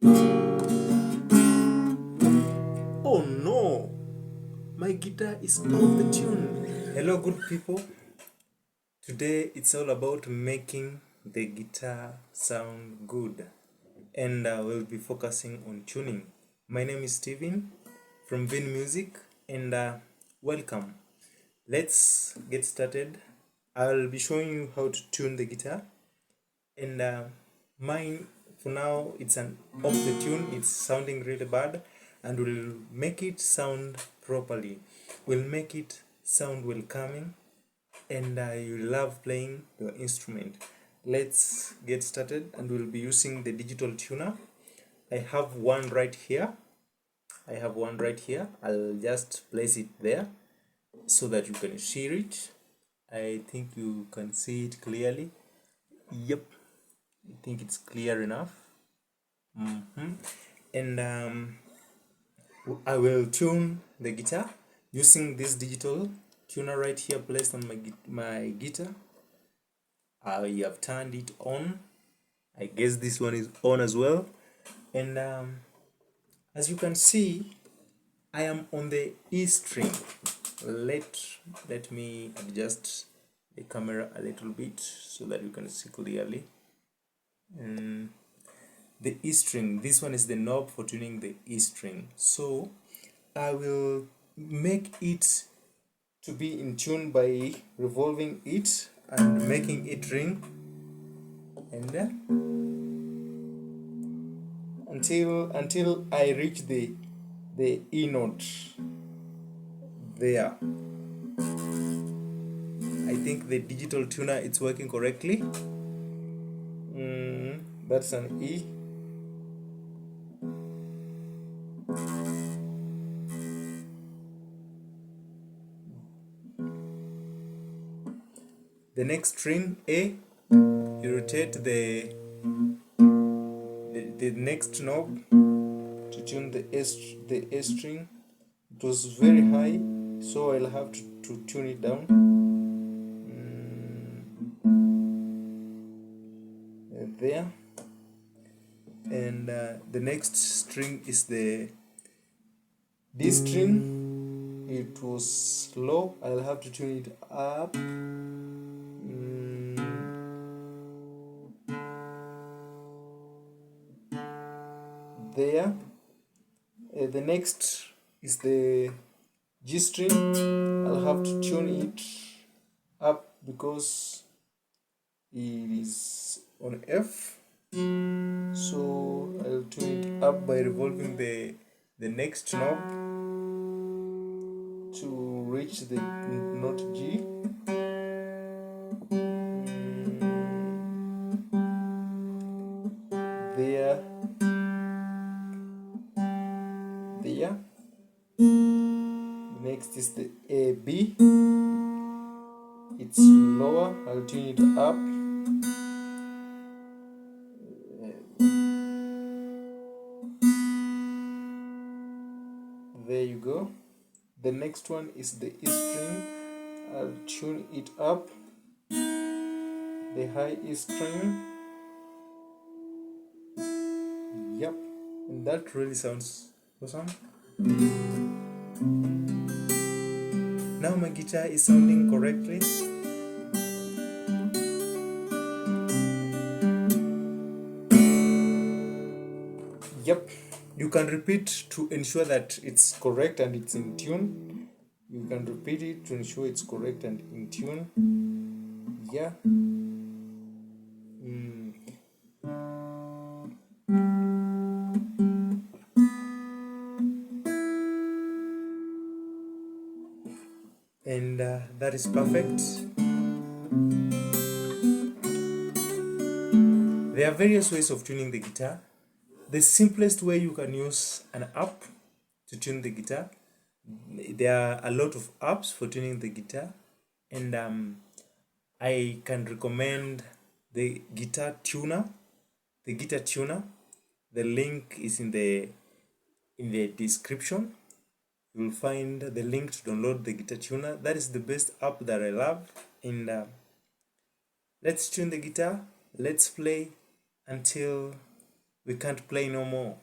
Oh no! My guitar is off the tune. Hello, good people. Today it's all about making the guitar sound good, and we'll be focusing on tuning. My name is Steven from Vin Music, and welcome. Let's get started. I'll be showing you how to tune the guitar, and mine for now it's an off the tune. It's sounding really bad, and we'll make it sound properly. We'll make it sound welcoming, and you love playing your instrument. Let's get started, and we'll be using the digital tuner. I have one right here. I'll just place it there so that you can hear it. I think you can see it clearly. Yep, I think it's clear enough. And I will tune the guitar using this digital tuner right here placed on my guitar. I have turned it on. I guess this one is on as well. And as you can see, I am on the E string. Let me adjust the camera a little bit so that you can see clearly. The E string, this one is the knob for tuning the E string. So I will make it to be in tune by revolving it and making it ring, and then until I reach the E note there. I think the digital tuner it's working correctly. That's an E. The next string A, you rotate the next knob to tune the A string. It was very high, so I'll have to tune it down. There. And the next string is the D string. It was low, I'll have to tune it up. There. The next is the G string. I'll have to tune it up because it is on F. So I'll tune it up by revolving the next knob to reach the note G. There. Next is the A B. It's lower. I'll tune it up. There you go. The next one is the E string. I'll tune it up. The high E string. Yep, and that really sounds awesome. Now my guitar is sounding correctly. Yep, you can repeat to ensure that it's correct and it's in tune. You can repeat it to ensure it's correct and in tune. Yeah. And that is perfect. There are various ways of tuning the guitar. The simplest way, you can use an app to tune the guitar. There are a lot of apps for tuning the guitar, and I can recommend the guitar tuner. The guitar tuner. The link is in the description. You will find the link to download the guitar tuner. That is the best app that I love. And let's tune the guitar. Let's play until we can't play no more.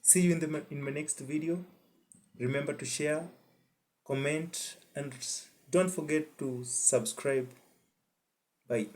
See you in my next video. Remember to share, comment, and don't forget to subscribe. Bye.